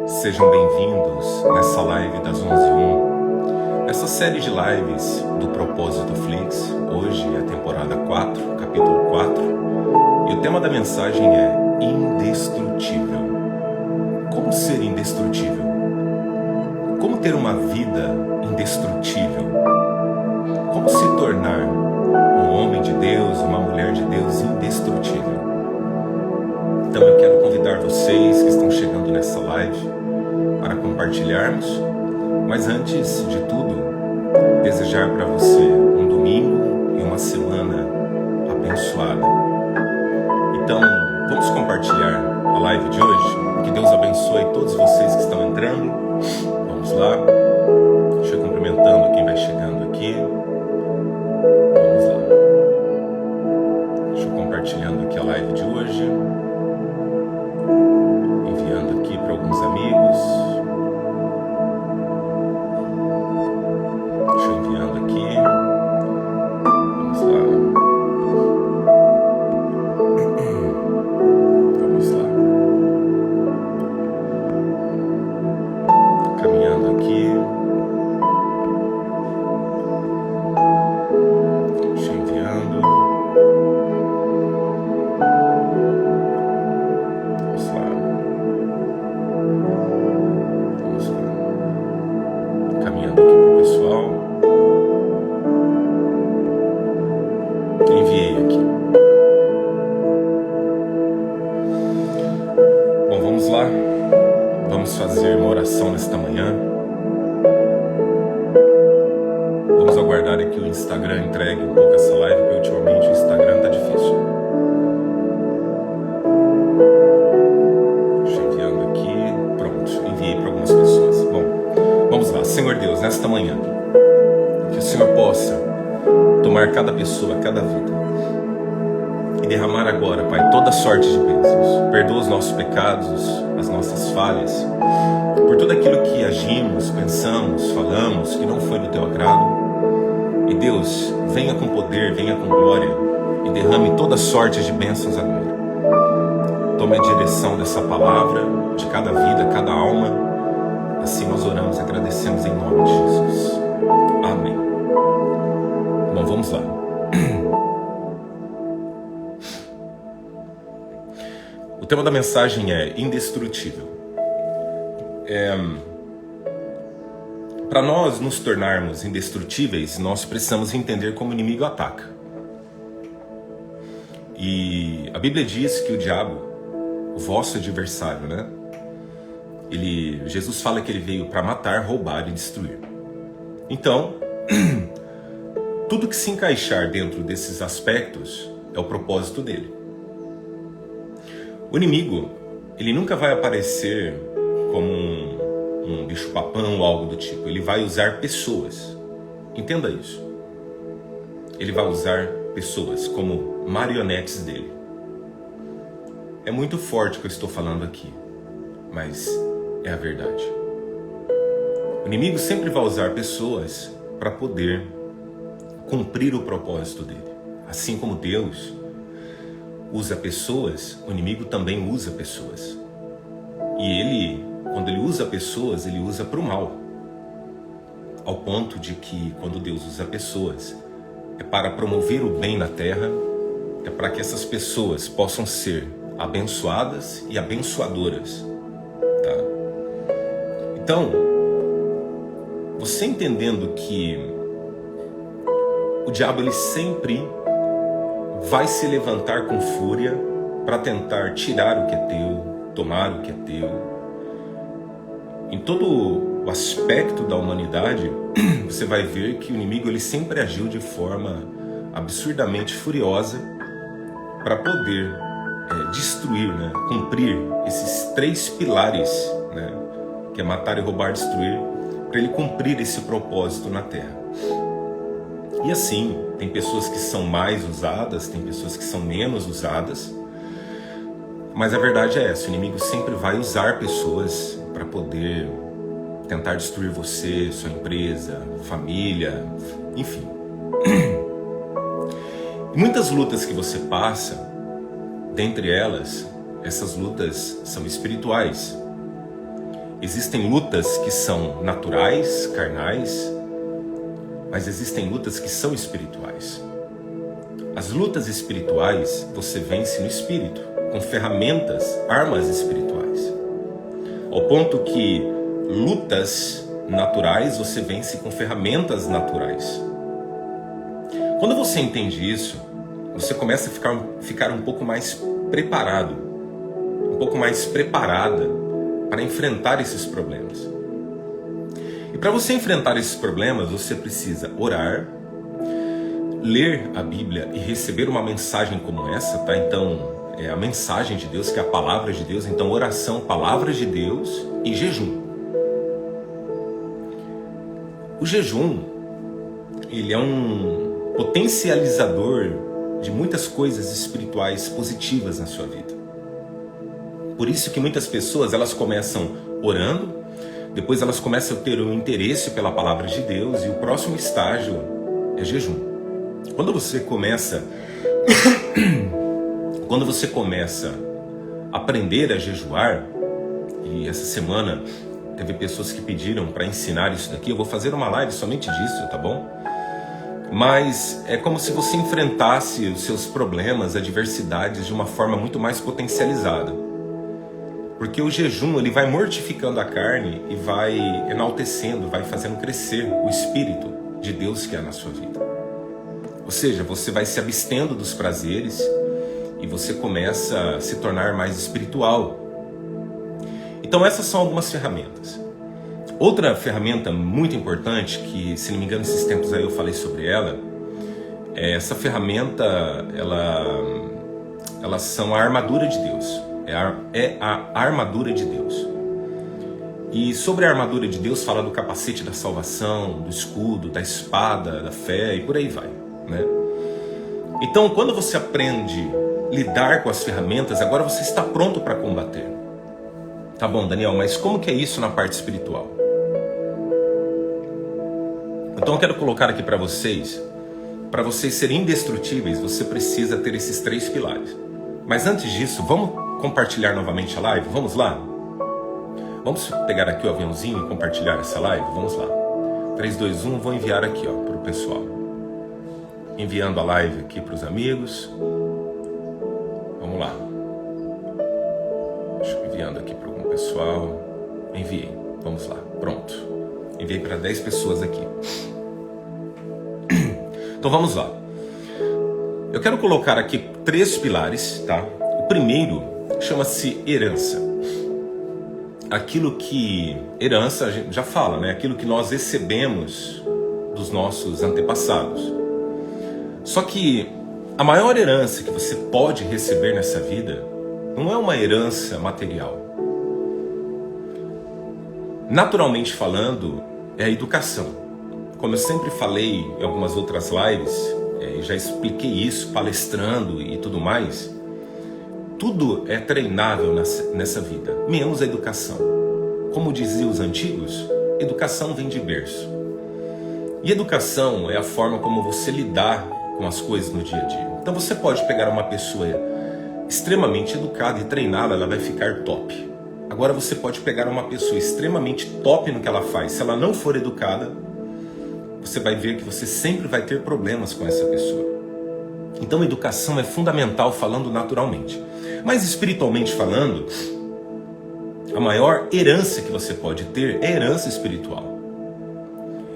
Sejam bem-vindos nessa live das 11h01. Essa série de lives do Propósito Flix, hoje é a temporada 4, capítulo 4, e o tema da mensagem é indestrutível. Como ser indestrutível? Como ter uma vida indestrutível? Como se tornar um homem de Deus, uma mulher de Deus indestrutível? Então eu quero convidar vocês que estão chegando nessa live para compartilharmos, mas antes de tudo, desejar para você um domingo e uma semana abençoada. Então, vamos compartilhar a live de hoje? Que Deus abençoe todos vocês que estão entrando. Vamos lá. Deixa eu cumprimentando quem vai chegando aqui. Vamos lá. Deixa eu compartilhando aqui a live de hoje. Enviando aqui para alguns amigos. Deixa eu enviando aqui. Vamos lá. Vamos lá. Caminhando aqui. Deixa eu enviando. Vamos lá. Vamos lá. Caminhando aqui para o pessoal. Enviei aqui. Bom, vamos lá. Vamos fazer uma oração nesta manhã. Vamos aguardar aqui o Instagram entregue um pouco essa live, porque ultimamente o Instagram está difícil. Deixa eu enviando aqui. Pronto, enviei para algumas pessoas. Bom, vamos lá. Senhor Deus, nesta manhã, que o Senhor possa tomar cada pessoa, cada vida e derramar agora, Pai, toda sorte de bênçãos. Perdoa os nossos pecados, as nossas falhas, por tudo aquilo que agimos, pensamos, falamos, que não foi do Teu agrado. E Deus, venha com poder, venha com glória e derrame toda sorte de bênçãos agora. Tome a direção dessa palavra, de cada vida, cada alma. Assim nós oramos e agradecemos em nome de Jesus. Amém. Bom, vamos lá. O tema da mensagem é indestrutível. Para nós nos tornarmos indestrutíveis, nós precisamos entender como o inimigo ataca. E a Bíblia diz que o diabo, o vosso adversário, né? Jesus fala que ele veio para matar, roubar e destruir. Então, tudo que se encaixar dentro desses aspectos é o propósito dele. O inimigo, ele nunca vai aparecer como um bicho-papão ou algo do tipo. Ele vai usar pessoas. Entenda isso. Ele vai usar pessoas como marionetes dele. É muito forte o que eu estou falando aqui, mas é a verdade. O inimigo sempre vai usar pessoas para poder cumprir o propósito dele. Assim como Deus usa pessoas, o inimigo também usa pessoas. E ele, quando ele usa pessoas, ele usa para o mal. Ao ponto de que quando Deus usa pessoas, é para promover o bem na terra, é para que essas pessoas possam ser abençoadas e abençoadoras. Tá? Então, você entendendo que o diabo ele sempre vai se levantar com fúria para tentar tirar o que é teu, tomar o que é teu. Em todo o aspecto da humanidade, você vai ver que o inimigo ele sempre agiu de forma absurdamente furiosa para poder destruir, né? Cumprir esses 3 pilares, né? Que é matar, roubar e destruir, para ele cumprir esse propósito na Terra. E assim, tem pessoas que são mais usadas, tem pessoas que são menos usadas, mas a verdade é essa: o inimigo sempre vai usar pessoas para poder tentar destruir você, sua empresa, família, enfim. E muitas lutas que você passa, dentre elas, essas lutas são espirituais. existem lutas que são naturais, carnais, mas existem lutas que são espirituais. As lutas espirituais você vence no espírito, com ferramentas, armas espirituais. Ao ponto que lutas naturais você vence com ferramentas naturais. Quando você entende isso, você começa a ficar um pouco mais preparado, um pouco mais preparada para enfrentar esses problemas. E para você enfrentar esses problemas, você precisa orar, ler a Bíblia e receber uma mensagem como essa, tá? Então, é a mensagem de Deus, que é a palavra de Deus. Então, oração, palavra de Deus e jejum. O jejum, ele é um potencializador de muitas coisas espirituais positivas na sua vida. Por isso que muitas pessoas, elas começam orando, depois elas começam a ter um interesse pela palavra de Deus, e o próximo estágio é jejum. Quando você começa a aprender a jejuar, e essa semana teve pessoas que pediram para ensinar isso daqui, eu vou fazer uma live somente disso, tá bom? Mas é como se você enfrentasse os seus problemas, adversidades de uma forma muito mais potencializada. Porque o jejum, ele vai mortificando a carne e vai enaltecendo, vai fazendo crescer o Espírito de Deus que é na sua vida. Ou seja, você vai se abstendo dos prazeres e você começa a se tornar mais espiritual. Então essas são algumas ferramentas. Outra ferramenta muito importante, que se não me engano esses tempos aí eu falei sobre ela, essa ferramenta, elas são a armadura de Deus. É a armadura de Deus. E sobre a armadura de Deus fala do capacete da salvação, do escudo, da espada, da fé e por aí vai, né? Então, quando você aprende a lidar com as ferramentas, agora você está pronto para combater. Tá bom, Daniel, mas como que é isso na parte espiritual? Então eu quero colocar aqui para vocês serem indestrutíveis, você precisa ter esses 3 pilares. Mas antes disso, vamos compartilhar novamente a live? Vamos lá? Vamos pegar aqui o aviãozinho e compartilhar essa live? Vamos lá. 3, 2, 1, vou enviar aqui para o pessoal. Enviando a live aqui para os amigos. Vamos lá. Enviando aqui para algum pessoal. Enviei. Vamos lá. Pronto. Enviei para 10 pessoas aqui. Então vamos lá. Eu quero colocar aqui 3 pilares, tá? O primeiro chama-se herança. Herança, a gente já fala, né? Aquilo que nós recebemos dos nossos antepassados. Só que a maior herança que você pode receber nessa vida não é uma herança material. Naturalmente falando, é a educação. Como eu sempre falei em algumas outras lives, já expliquei isso, palestrando e tudo mais, tudo é treinável nessa vida, menos a educação. Como diziam os antigos, educação vem de berço. E educação é a forma como você lidar com as coisas no dia a dia. Então você pode pegar uma pessoa extremamente educada e treiná-la, ela vai ficar top. Agora você pode pegar uma pessoa extremamente top no que ela faz. Se ela não for educada, você vai ver que você sempre vai ter problemas com essa pessoa. Então a educação é fundamental falando naturalmente. Mas espiritualmente falando, a maior herança que você pode ter é a herança espiritual.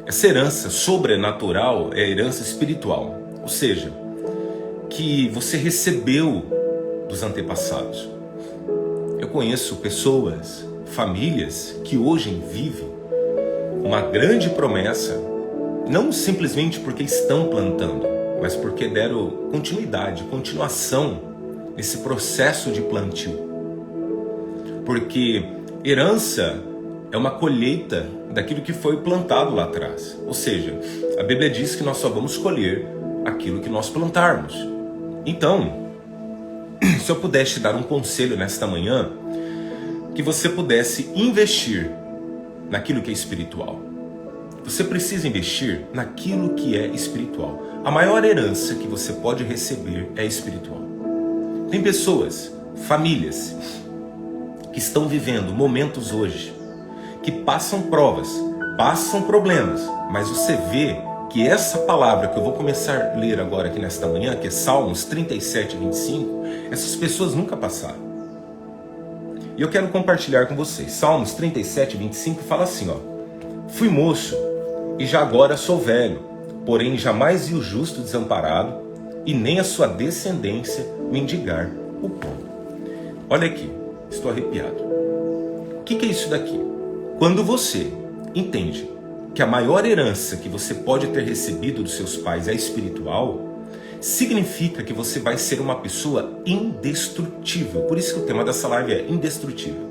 Essa herança sobrenatural é a herança espiritual. Ou seja, que você recebeu dos antepassados. Eu conheço pessoas, famílias que hoje vivem uma grande promessa, não simplesmente porque estão plantando, mas porque deram continuação nesse processo de plantio. Porque herança é uma colheita daquilo que foi plantado lá atrás. Ou seja, a Bíblia diz que nós só vamos colher aquilo que nós plantarmos. Então, se eu pudesse te dar um conselho nesta manhã, que você pudesse investir naquilo que é espiritual. Você precisa investir naquilo que é espiritual. A maior herança que você pode receber é espiritual. Tem pessoas, famílias, que estão vivendo momentos hoje que passam provas, passam problemas, mas você vê que essa palavra que eu vou começar a ler agora aqui nesta manhã, que é Salmos 37, 25, essas pessoas nunca passaram. E eu quero compartilhar com vocês. Salmos 37, 25 fala assim, ó: fui moço e já agora sou velho, porém jamais vi o justo desamparado e nem a sua descendência mendigar o pão. Olha aqui, estou arrepiado. O que é isso daqui? Quando você entende que a maior herança que você pode ter recebido dos seus pais é espiritual, significa que você vai ser uma pessoa indestrutível. Por isso que o tema dessa live é indestrutível.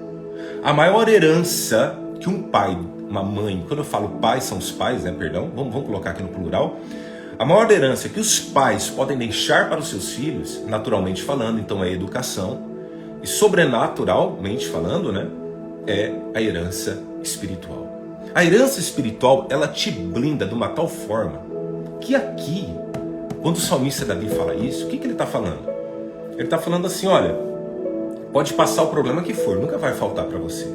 A maior herança que um pai, uma mãe, quando eu falo pai, são os pais, né? Perdão, vamos colocar aqui no plural. A maior herança que os pais podem deixar para os seus filhos, naturalmente falando, então é educação, e sobrenaturalmente falando, né? É a herança espiritual. A herança espiritual, ela te blinda de uma tal forma que aqui, quando o salmista Davi fala isso, o que ele está falando? Ele está falando assim, olha, pode passar o problema que for, nunca vai faltar para você.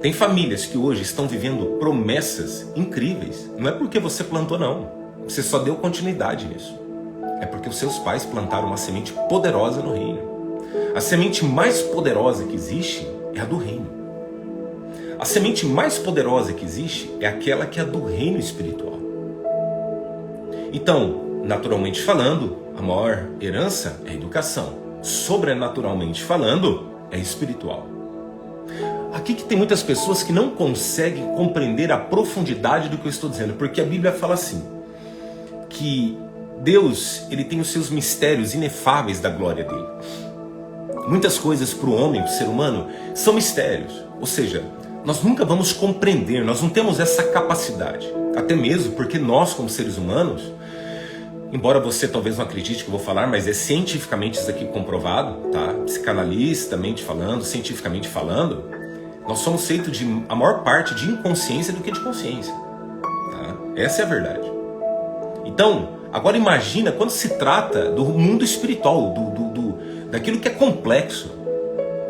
Tem famílias que hoje estão vivendo promessas incríveis, não é porque você plantou não, você só deu continuidade nisso. É porque os seus pais plantaram uma semente poderosa no reino. A semente mais poderosa que existe é a do reino. A semente mais poderosa que existe é aquela que é do reino espiritual. Então, naturalmente falando, a maior herança é a educação. Sobrenaturalmente falando, é espiritual. Aqui que tem muitas pessoas que não conseguem compreender a profundidade do que eu estou dizendo, porque a Bíblia fala assim, que Deus, ele tem os seus mistérios inefáveis da glória dele. Muitas coisas para o homem, para o ser humano, são mistérios. Ou seja, nós nunca vamos compreender, nós não temos essa capacidade. Até mesmo porque nós, como seres humanos, embora você talvez não acredite que eu vou falar, mas é cientificamente isso aqui comprovado, tá? Psicanalistamente falando, cientificamente falando, nós somos feitos de a maior parte de inconsciência do que de consciência. Tá? Essa é a verdade. Então, agora imagina quando se trata do mundo espiritual, daquilo que é complexo,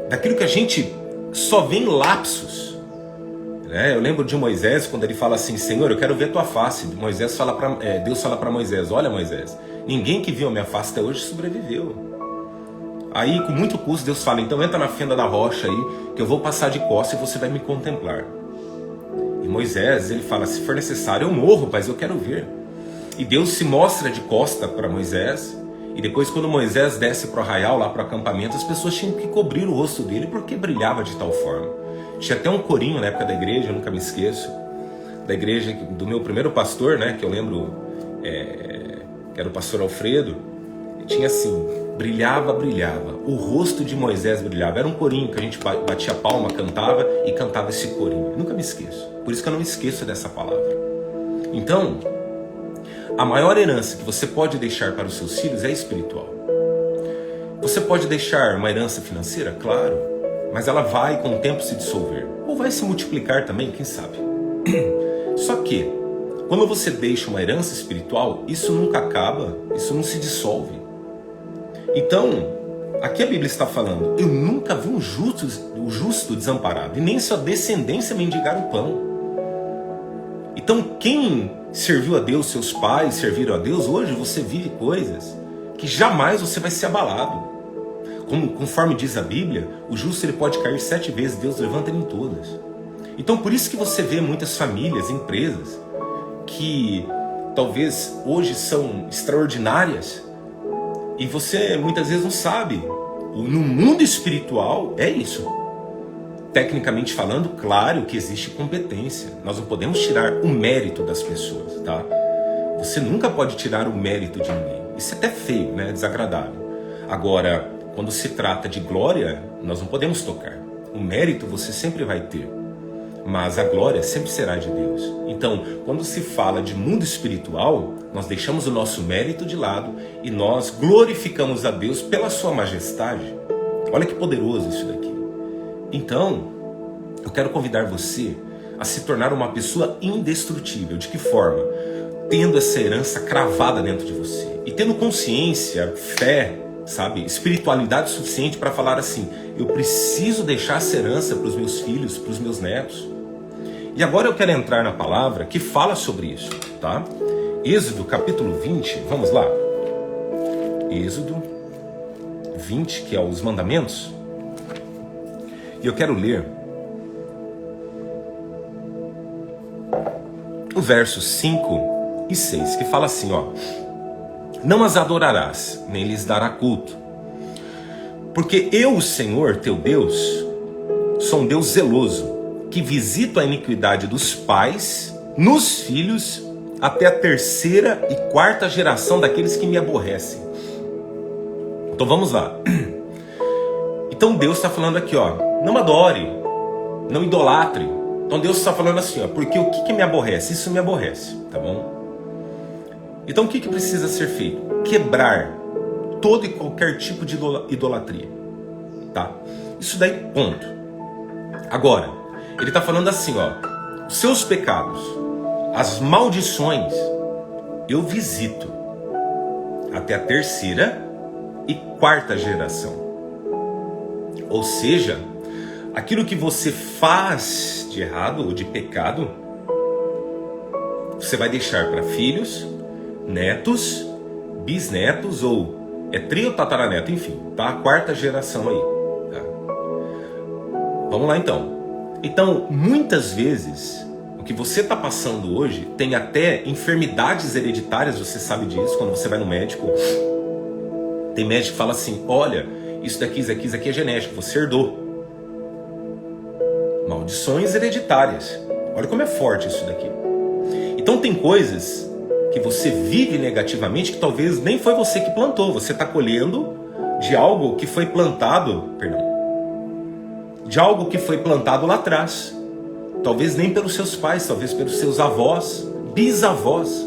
daquilo que a gente só vê em lapsos. Eu lembro de Moisés, quando ele fala assim, Senhor, eu quero ver tua face. Deus fala para Moisés, olha Moisés, ninguém que viu a minha face até hoje sobreviveu. Aí com muito custo Deus fala, então entra na fenda da rocha aí, que eu vou passar de costas e você vai me contemplar. E Moisés, ele fala, se for necessário eu morro, mas eu quero ver. E Deus se mostra de costa para Moisés, e depois quando Moisés desce para o arraial, lá para o acampamento, as pessoas tinham que cobrir o rosto dele porque brilhava de tal forma. Tinha até um corinho na época da igreja, eu nunca me esqueço, da igreja do meu primeiro pastor, né, que eu lembro, que era o pastor Alfredo, e tinha assim, brilhava, o rosto de Moisés brilhava, era um corinho que a gente batia palma, cantava e cantava esse corinho, eu nunca me esqueço, por isso que eu não me esqueço dessa palavra. Então, a maior herança que você pode deixar para os seus filhos é espiritual. Você pode deixar uma herança financeira? Claro. Mas ela vai com o tempo se dissolver. Ou vai se multiplicar também, quem sabe. Só que, quando você deixa uma herança espiritual, isso nunca acaba, isso não se dissolve. Então, aqui a Bíblia está falando, eu nunca vi o justo desamparado, e nem sua descendência mendigar o pão. Então, quem serviu a Deus, seus pais serviram a Deus, hoje você vive coisas que jamais você vai ser abalado. Conforme diz a Bíblia, o justo ele pode cair 7 vezes, Deus levanta ele em todas. Então por isso que você vê muitas famílias, empresas, que talvez hoje são extraordinárias, e você muitas vezes não sabe. No mundo espiritual é isso. Tecnicamente falando, claro que existe competência. Nós não podemos tirar o mérito das pessoas, tá? Você nunca pode tirar o mérito de ninguém. Isso é até feio, né? Desagradável. Agora, quando se trata de glória, nós não podemos tocar. O mérito você sempre vai ter, mas a glória sempre será de Deus. Então, quando se fala de mundo espiritual, nós deixamos o nosso mérito de lado e nós glorificamos a Deus pela sua majestade. Olha que poderoso isso daqui. Então, eu quero convidar você a se tornar uma pessoa indestrutível. De que forma? Tendo essa herança cravada dentro de você e tendo consciência, fé, sabe, espiritualidade suficiente para falar assim, eu preciso deixar essa herança para os meus filhos, para os meus netos. E agora eu quero entrar na palavra que fala sobre isso, tá? Êxodo capítulo 20, vamos lá. Êxodo 20, que é os mandamentos. E eu quero ler o verso 5 e 6, que fala assim, ó: não as adorarás, nem lhes dará culto, porque eu, o Senhor, teu Deus, sou um Deus zeloso, que visito a iniquidade dos pais nos filhos, até a 3ª e 4ª geração daqueles que me aborrecem. Então vamos lá. Então Deus está falando aqui, ó, não adore, não idolatre. Então Deus está falando assim, ó, porque o que me aborrece? Isso me aborrece, tá bom? Então o que precisa ser feito? Quebrar todo e qualquer tipo de idolatria, tá? Isso daí, ponto. Agora, ele está falando assim, ó, os seus pecados, as maldições, eu visito até a 3ª e 4ª geração. Ou seja, aquilo que você faz de errado ou de pecado, você vai deixar para filhos, netos, bisnetos ou trio ou tataraneto, enfim, tá? A 4ª geração aí. Tá? Vamos lá então. Então, muitas vezes, o que você está passando hoje tem até enfermidades hereditárias, você sabe disso, quando você vai no médico. Tem médico que fala assim, olha, isso daqui é genético, você herdou. Maldições hereditárias. Olha como é forte isso daqui. Então tem coisas que você vive negativamente que talvez nem foi você que plantou. Você está colhendo de algo que foi plantado, de algo que foi plantado lá atrás. Talvez nem pelos seus pais, talvez pelos seus avós, bisavós.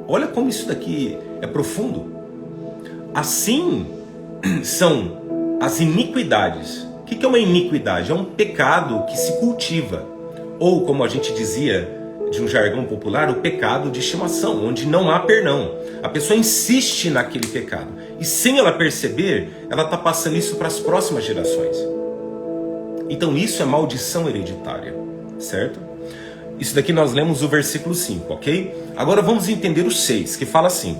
Olha como isso daqui é profundo. Assim são as iniquidades. O que é uma iniquidade? É um pecado que se cultiva. Ou, como a gente dizia de um jargão popular, o pecado de estimação, onde não há perdão. A pessoa insiste naquele pecado. E sem ela perceber, ela está passando isso para as próximas gerações. Então isso é maldição hereditária, certo? Isso daqui nós lemos o versículo 5, ok? Agora vamos entender o 6, que fala assim: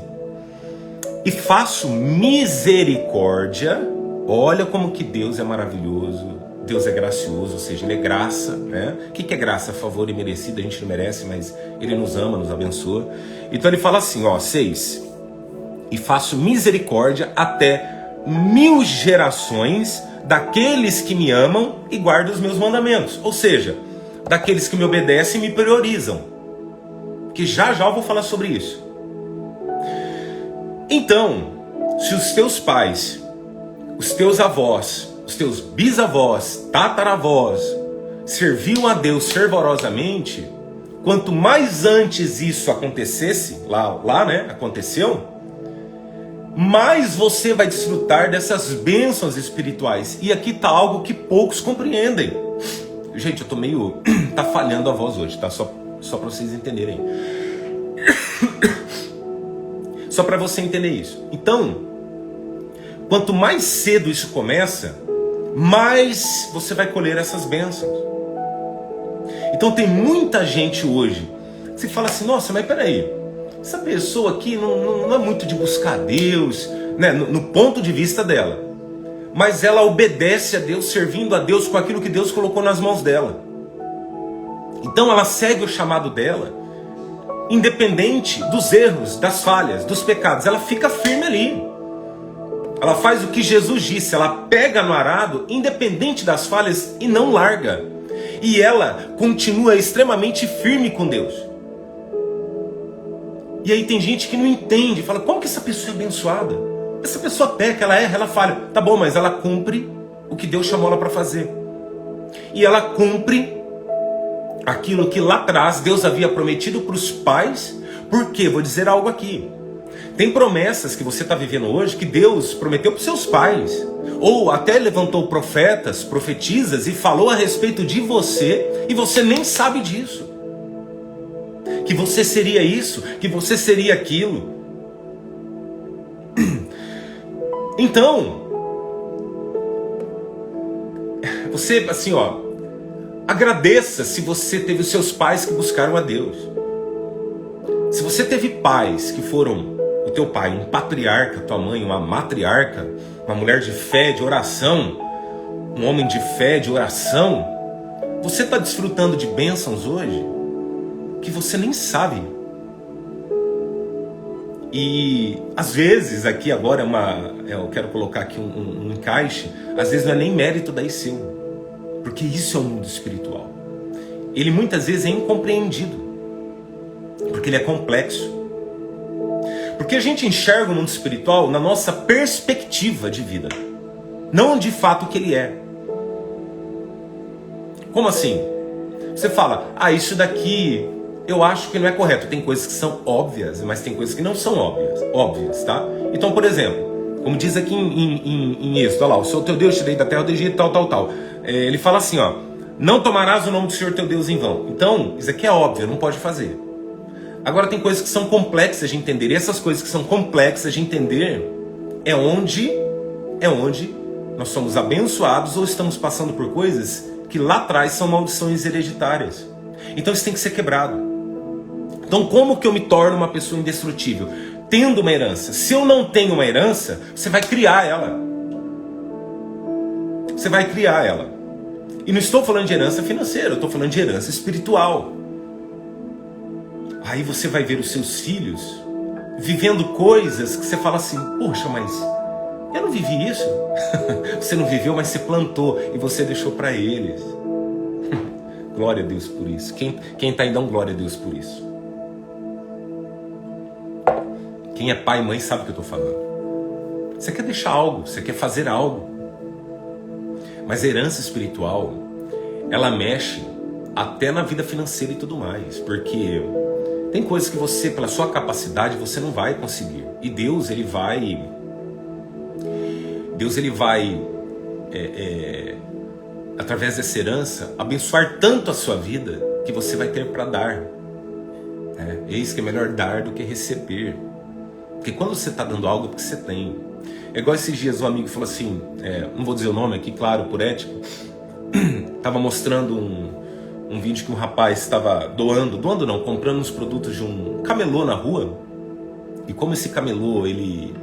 e faço misericórdia. Olha como que Deus é maravilhoso, Deus é gracioso, ou seja, Ele é graça, né? O que é graça? Favor imerecido, a gente não merece, mas Ele nos ama, nos abençoa. Então Ele fala assim, ó, 6, e faço misericórdia até 1000 gerações daqueles que me amam e guardam os meus mandamentos. Ou seja, daqueles que me obedecem e me priorizam. Que já eu vou falar sobre isso. Então, se os teus pais, os teus avós, os teus bisavós, tataravós serviam a Deus fervorosamente, quanto mais antes isso acontecesse, lá, né, aconteceu, mais você vai desfrutar dessas bênçãos espirituais. E aqui está algo que poucos compreendem. Gente, eu tô meio... tá falhando a voz hoje, tá? Só para vocês entenderem. Só para você entender isso. Então, quanto mais cedo isso começa, mais você vai colher essas bênçãos. Então tem muita gente hoje que se fala assim, nossa, mas peraí, essa pessoa aqui não é muito de buscar Deus, né, no ponto de vista dela. Mas ela obedece a Deus, servindo a Deus com aquilo que Deus colocou nas mãos dela. Então ela segue o chamado dela, independente dos erros, das falhas, dos pecados. Ela fica firme ali. Ela faz o que Jesus disse, ela pega no arado, independente das falhas, e não larga. E ela continua extremamente firme com Deus. E aí tem gente que não entende, fala, como que essa pessoa é abençoada? Essa pessoa peca, ela erra, ela falha. Tá bom, mas ela cumpre o que Deus chamou ela para fazer. E ela cumpre aquilo que lá atrás Deus havia prometido para os pais. Por quê? Vou dizer algo aqui. Tem promessas que você está vivendo hoje que Deus prometeu para os seus pais. Ou até levantou profetas, profetisas e falou a respeito de você e você nem sabe disso. Que você seria isso, que você seria aquilo. Então, Você, assim, ó, agradeça se você teve os seus pais que buscaram a Deus. Se você teve pais que foram, o teu pai, um patriarca, tua mãe, uma matriarca, uma mulher de fé, de oração, um homem de fé, de oração, você está desfrutando de bênçãos hoje que você nem sabe. E às vezes, aqui agora eu quero colocar aqui um encaixe, às vezes não é nem mérito daí seu, porque isso é o mundo espiritual. Ele muitas vezes é incompreendido, porque ele é complexo. Porque a gente enxerga o mundo espiritual na nossa perspectiva de vida, não de fato o que ele é. Como assim? Você fala, isso daqui eu acho que não é correto. Tem coisas que são óbvias, mas tem coisas que não são óbvias, tá? Então, por exemplo, como diz aqui em Êxodo, olha lá, o Senhor teu Deus te dei da terra do Egito, tal. Ele fala assim, ó, não tomarás o nome do Senhor teu Deus em vão. Então, isso aqui é óbvio, não pode fazer. Agora tem coisas que são complexas de entender, e essas coisas que são complexas de entender é onde nós somos abençoados ou estamos passando por coisas que lá atrás são maldições hereditárias. Então isso tem que ser quebrado. Então como que eu me torno uma pessoa indestrutível? Tendo uma herança. Se eu não tenho uma herança, você vai criar ela. Você vai criar ela. E não estou falando de herança financeira, eu estou falando de herança espiritual. Aí você vai ver os seus filhos vivendo coisas que você fala assim, poxa, mas eu não vivi isso. Você não viveu, mas você plantou e você deixou para eles. Glória a Deus por isso. Quem está aí, dá um glória a Deus por isso. Quem é pai e mãe sabe o que eu estou falando. Você quer deixar algo, você quer fazer algo. Mas a herança espiritual, ela mexe até na vida financeira e tudo mais. Porque tem coisas que você, pela sua capacidade, você não vai conseguir. E Deus, ele vai através dessa herança, abençoar tanto a sua vida que você vai ter para dar. Eis que é melhor dar do que receber. Porque quando você está dando algo, é porque você tem. É igual esses dias um amigo falou assim, não vou dizer o nome aqui, claro, por ética, estava mostrando um vídeo que um rapaz estava doando não, comprando uns produtos de um camelô na rua. E como esse camelô, ele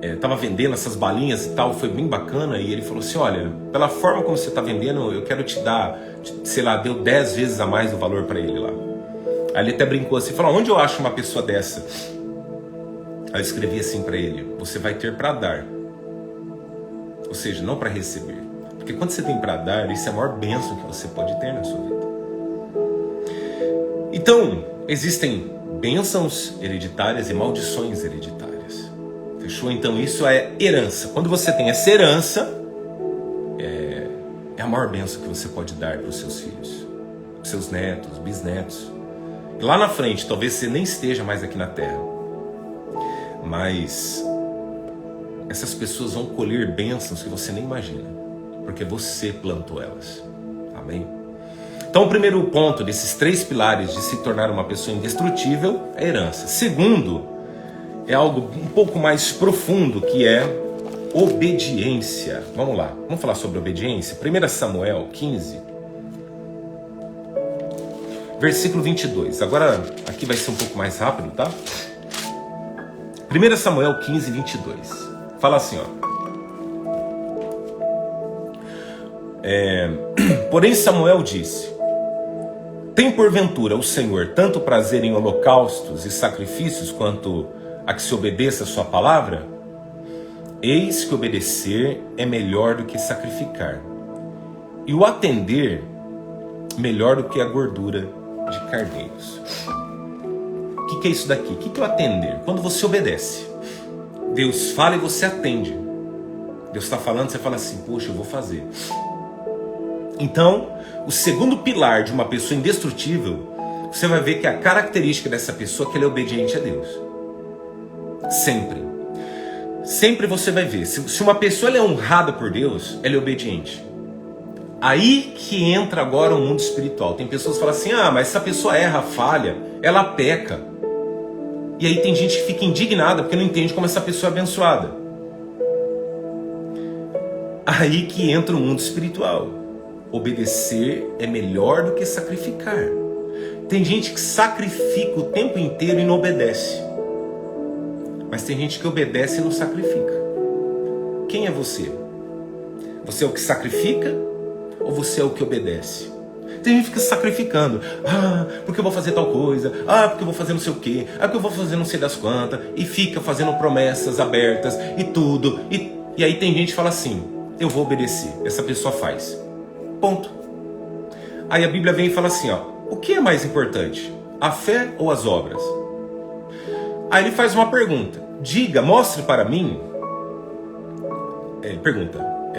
estava vendendo essas balinhas e tal, foi bem bacana, e ele falou assim, olha, pela forma como você está vendendo, eu quero te dar, sei lá, deu 10 vezes a mais o valor para ele lá. Aí ele até brincou assim, falou, onde eu acho uma pessoa dessa? Aí eu escrevi assim para ele, você vai ter para dar, ou seja, não para receber. Porque quando você tem para dar, isso é a maior bênção que você pode ter na sua vida. Então, existem bênçãos hereditárias e maldições hereditárias. Fechou? Então isso é herança. Quando você tem essa herança, é a maior bênção que você pode dar para os seus filhos, os seus netos, bisnetos. E lá na frente, talvez você nem esteja mais aqui na Terra, mas essas pessoas vão colher bênçãos que você nem imagina, porque você plantou elas. Amém? Então o primeiro ponto desses 3 pilares de se tornar uma pessoa indestrutível é a herança. Segundo, é algo um pouco mais profundo, que é obediência. Vamos lá, vamos falar sobre obediência? 1 Samuel 15, versículo 22. Agora aqui vai ser um pouco mais rápido, tá? 1 Samuel 15, 22. Fala assim, ó. Porém Samuel disse, tem porventura o Senhor tanto prazer em holocaustos e sacrifícios quanto a que se obedeça a sua palavra? Eis que obedecer é melhor do que sacrificar, e o atender melhor do que a gordura de carneiros. O que é isso daqui? O que é o atender? Quando você obedece, Deus fala e você atende. Deus está falando, você fala assim, poxa, eu vou fazer. Então, o segundo pilar de uma pessoa indestrutível, você vai ver que a característica dessa pessoa é que ela é obediente a Deus. Sempre. Sempre você vai ver. Se uma pessoa ela é honrada por Deus, ela é obediente. Aí que entra agora o mundo espiritual. Tem pessoas que falam assim, mas essa pessoa erra, falha, ela peca. E aí tem gente que fica indignada porque não entende como essa pessoa é abençoada. Aí que entra o mundo espiritual. Obedecer é melhor do que sacrificar. Tem gente que sacrifica o tempo inteiro e não obedece. Mas tem gente que obedece e não sacrifica. Quem é você? Você é o que sacrifica ou você é o que obedece? Tem gente que fica sacrificando. Porque eu vou fazer tal coisa. Porque eu vou fazer não sei o quê. Porque eu vou fazer não sei das quantas. E fica fazendo promessas abertas e tudo. E aí tem gente que fala assim, eu vou obedecer. Essa pessoa faz. Ponto. Aí a Bíblia vem e fala assim, o que é mais importante? A fé ou as obras? Aí ele faz uma pergunta. Diga, mostre para mim. Ele pergunta,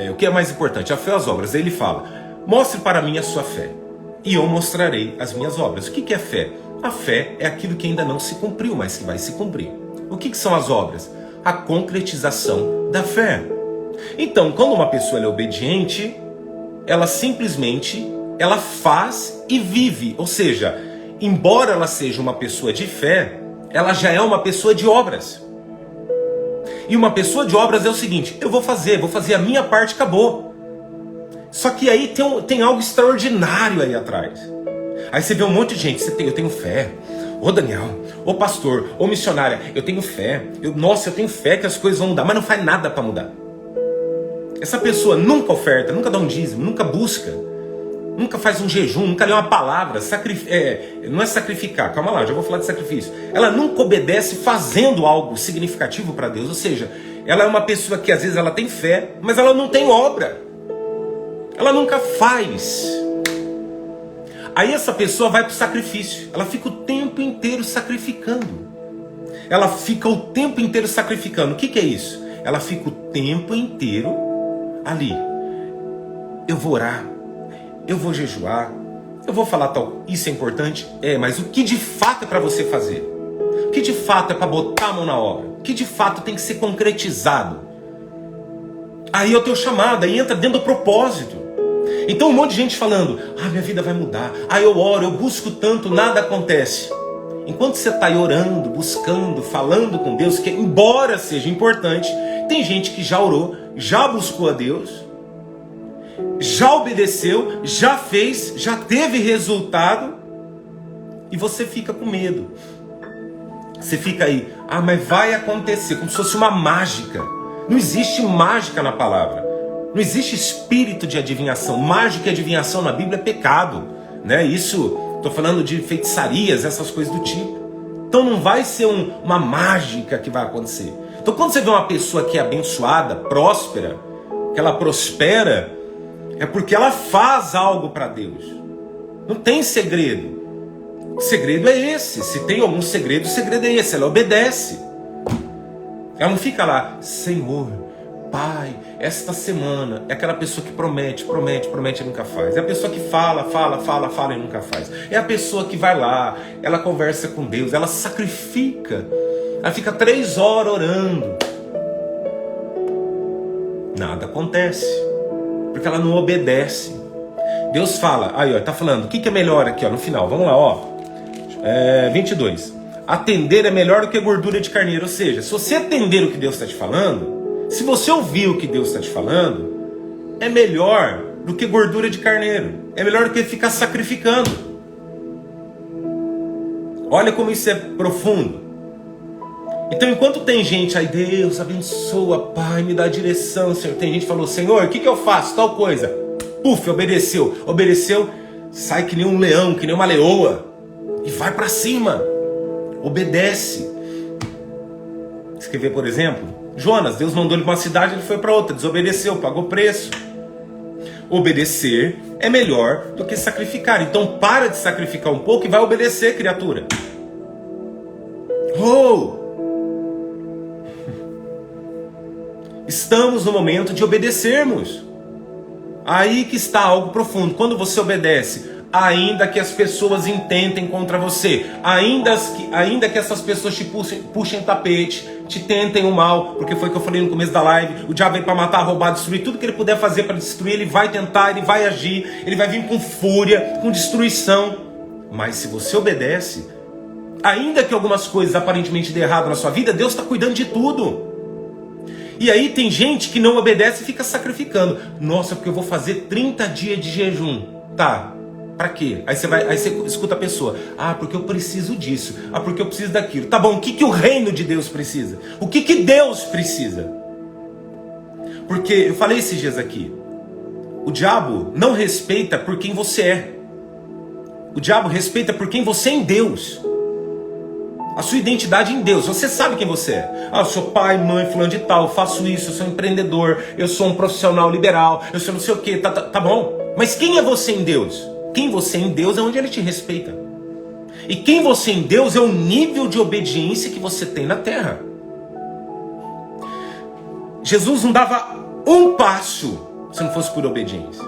o que é mais importante? A fé ou as obras? Aí ele fala, mostre para mim a sua fé e eu mostrarei as minhas obras. O que é fé? A fé é aquilo que ainda não se cumpriu, mas que vai se cumprir. O que são as obras? A concretização da fé. Então, quando uma pessoa é obediente, ela simplesmente ela faz e vive. Ou seja, embora ela seja uma pessoa de fé, ela já é uma pessoa de obras. E uma pessoa de obras é o seguinte, eu vou fazer a minha parte, acabou. Só que aí tem algo extraordinário aí atrás. Aí você vê um monte de gente, eu tenho fé. Ô Daniel, ô pastor, ô missionária, eu tenho fé. Eu tenho fé que as coisas vão mudar, mas não faz nada para mudar. Essa pessoa nunca oferta, nunca dá um dízimo, nunca busca, nunca faz um jejum, nunca lê uma palavra. Não é sacrificar, calma lá, já vou falar de sacrifício. Ela nunca obedece fazendo algo significativo para Deus. Ou seja, ela é uma pessoa que às vezes ela tem fé, mas ela não tem obra. Ela nunca faz. Aí essa pessoa vai para o sacrifício. Ela fica o tempo inteiro sacrificando. Ela fica o tempo inteiro sacrificando. O que é isso? Ela fica o tempo inteiro ali. Eu vou orar. Eu vou jejuar. Eu vou falar tal. Isso é importante? Mas o que de fato é para você fazer? O que de fato é para botar a mão na obra? O que de fato tem que ser concretizado? Aí é o teu chamado. Aí entra dentro do propósito. Então um monte de gente falando, minha vida vai mudar, eu oro, eu busco tanto, nada acontece. Enquanto você está aí orando, buscando, falando com Deus, que embora seja importante, tem gente que já orou, já buscou a Deus, já obedeceu, já fez, já teve resultado, e você fica com medo. Você fica aí, mas vai acontecer, como se fosse uma mágica. Não existe mágica na palavra. Não existe espírito de adivinhação. Mágica e adivinhação na Bíblia é pecado, né? Isso, estou falando de feitiçarias, essas coisas do tipo. Então não vai ser uma mágica que vai acontecer. Então quando você vê uma pessoa que é abençoada, próspera, que ela prospera, é porque ela faz algo para Deus. Não tem segredo. O segredo é esse. Se tem algum segredo, o segredo é esse. Ela obedece. Ela não fica lá, Senhor, Pai, esta semana. É aquela pessoa que promete e nunca faz. É a pessoa que fala e nunca faz. É a pessoa que vai lá, ela conversa com Deus, ela sacrifica. Ela fica 3 horas orando. Nada acontece. Porque ela não obedece. Deus fala, tá falando, o que é melhor aqui, no final, vamos lá, 22. Atender é melhor do que gordura de carneiro. Ou seja, se você atender o que Deus está te falando, se você ouvir o que Deus está te falando, é melhor do que gordura de carneiro. É melhor do que ficar sacrificando. Olha como isso é profundo. Então enquanto tem gente aí, Deus abençoa, Pai, me dá direção, Senhor. Tem gente que falou, Senhor, o que eu faço? Tal coisa. Puf, obedeceu. Obedeceu, sai que nem um leão, que nem uma leoa. E vai para cima. Obedece. Você quer ver, por exemplo, Jonas, Deus mandou ele para uma cidade, ele foi para outra, desobedeceu, pagou preço. Obedecer é melhor do que sacrificar. Então para de sacrificar um pouco e vai obedecer, criatura. Estamos no momento de obedecermos. Aí que está algo profundo. Quando você obedece, ainda que as pessoas intentem contra você, ainda que essas pessoas te puxem tapete, te tentem o mal, porque foi o que eu falei no começo da live, o diabo vem para matar, roubar, destruir, tudo que ele puder fazer para destruir, ele vai tentar, ele vai agir, ele vai vir com fúria, com destruição. Mas se você obedece, ainda que algumas coisas aparentemente dê errado na sua vida, Deus está cuidando de tudo. E aí tem gente que não obedece e fica sacrificando. Nossa, porque eu vou fazer 30 dias de jejum. Tá, pra quê? Aí você escuta a pessoa. Ah, porque eu preciso disso. Ah, porque eu preciso daquilo. Tá bom, o que o reino de Deus precisa? O que Deus precisa? Porque eu falei esses dias aqui. O diabo não respeita por quem você é. O diabo respeita por quem você é em Deus. A sua identidade em Deus. Você sabe quem você é. Ah, eu sou pai, mãe, fulano de tal, eu faço isso, eu sou empreendedor, eu sou um profissional liberal, eu sou não sei o que, tá bom. Mas quem é você em Deus? Quem você é em Deus é onde Ele te respeita. E quem você é em Deus é o nível de obediência que você tem na terra. Jesus não dava um passo se não fosse por obediência.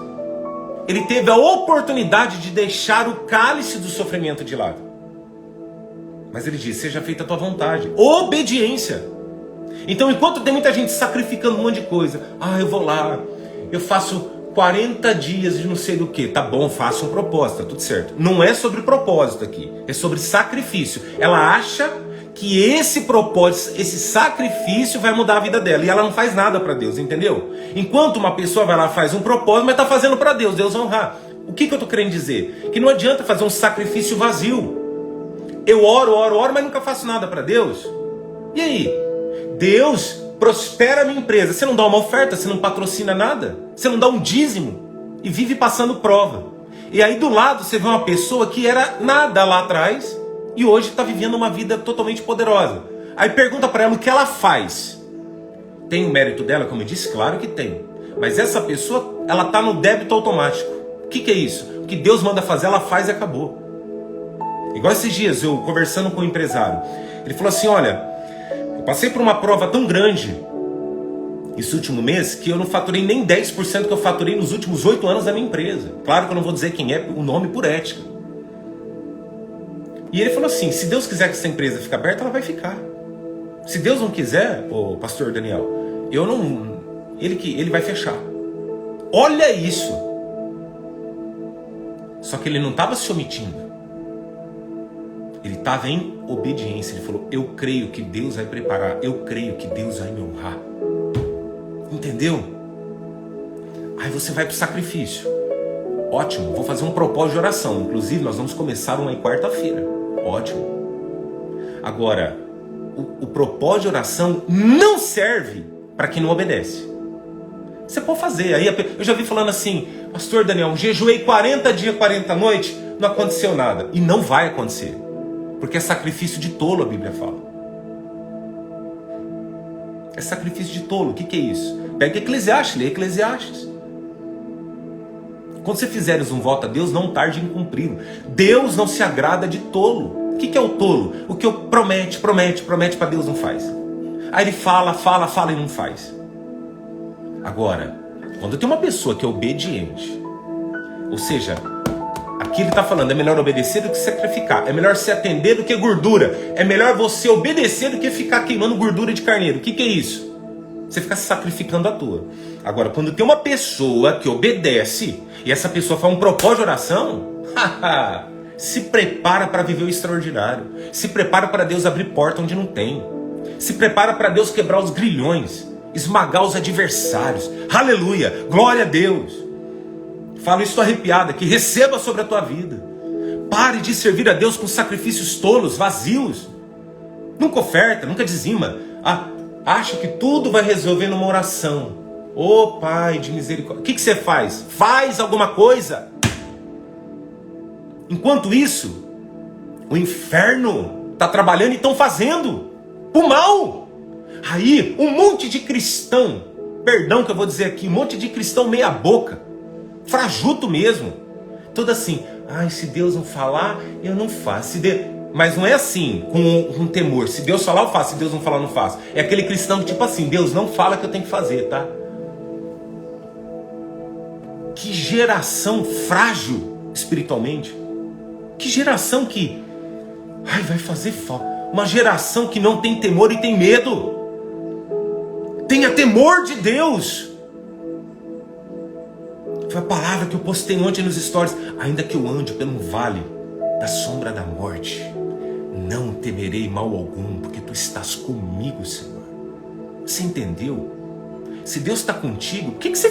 Ele teve a oportunidade de deixar o cálice do sofrimento de lado. Mas ele disse, seja feita a tua vontade. Obediência. Então, enquanto tem muita gente sacrificando um monte de coisa. Ah, eu vou lá, eu faço 40 dias de não sei do que. Tá bom, faça um propósito, tá tudo certo. Não é sobre propósito aqui, é sobre sacrifício. Ela acha que esse propósito, esse sacrifício vai mudar a vida dela. E ela não faz nada para Deus, entendeu? Enquanto uma pessoa vai lá e faz um propósito, mas tá fazendo para Deus, Deus honrar. O que eu tô querendo dizer? Que não adianta fazer um sacrifício vazio. Eu oro, mas nunca faço nada para Deus. E aí? Deus prospera a minha empresa. Você não dá uma oferta, você não patrocina nada. Você não dá um dízimo. E vive passando prova. E aí do lado você vê uma pessoa que era nada lá atrás e hoje está vivendo uma vida totalmente poderosa. Aí pergunta para ela o que ela faz. Tem o mérito dela, como eu disse? Claro que tem. Mas essa pessoa, ela está no débito automático. O que é isso? O que Deus manda fazer, ela faz e acabou. Igual esses dias, eu conversando com um empresário. Ele falou assim, olha, eu passei por uma prova tão grande esse último mês que eu não faturei nem 10% que eu faturei nos últimos 8 anos da minha empresa. Claro que eu não vou dizer quem é o nome por ética. E ele falou assim, se Deus quiser que essa empresa fique aberta, ela vai ficar. Se Deus não quiser, ô pastor Daniel, ele vai fechar. Olha isso. Só que ele não estava se omitindo. Ele estava em obediência. Ele falou, eu creio que Deus vai preparar. Eu creio que Deus vai me honrar. Entendeu? Aí você vai para o sacrifício. Ótimo, vou fazer um propósito de oração. Inclusive nós vamos começar uma em quarta-feira. Ótimo. Agora, o propósito de oração não serve para quem não obedece. Você pode fazer. Aí eu já vi falando assim, pastor Daniel, jejuei 40 dias, 40 noites, não aconteceu nada. E não vai acontecer. Porque é sacrifício de tolo, a Bíblia fala. É sacrifício de tolo. O que é isso? Pega Eclesiastes, lê Eclesiastes. Quando você fizeres um voto a Deus, não tarde em cumpri-lo. Deus não se agrada de tolo. O que é o tolo? O que eu promete para Deus não faz. Aí ele fala e não faz. Agora, quando tem uma pessoa que é obediente, ou seja, aqui ele está falando, é melhor obedecer do que sacrificar. É melhor se atender do que gordura. É melhor você obedecer do que ficar queimando gordura de carneiro. O que é isso? Você fica se sacrificando à toa. Agora, quando tem uma pessoa que obedece, e essa pessoa faz um propósito de oração, se prepara para viver o extraordinário. Se prepara para Deus abrir porta onde não tem. Se prepara para Deus quebrar os grilhões, esmagar os adversários. Aleluia, glória a Deus. Falo isso arrepiada, que receba sobre a tua vida. Pare de servir a Deus com sacrifícios tolos, vazios. Nunca oferta, nunca dizima. Acha que tudo vai resolver numa oração. Ô Pai de misericórdia. O que você faz? Faz alguma coisa. Enquanto isso, o inferno está trabalhando e estão fazendo o mal. Aí, um monte de cristão, perdão que eu vou dizer aqui, um monte de cristão meia boca, frajuto mesmo, todo assim, se Deus não falar, eu não faço. Mas não é assim, com temor, se Deus falar eu faço, se Deus não falar eu não faço. É aquele cristão que tipo assim, Deus não fala que eu tenho que fazer, tá? Que geração frágil espiritualmente. Que geração que vai fazer falta. Uma geração que não tem temor e tem medo. Tenha temor de Deus. Foi a palavra que eu postei ontem nos stories. Ainda que eu ande pelo vale da sombra da morte, não temerei mal algum, porque tu estás comigo, Senhor. Você entendeu? Se Deus está contigo, por que você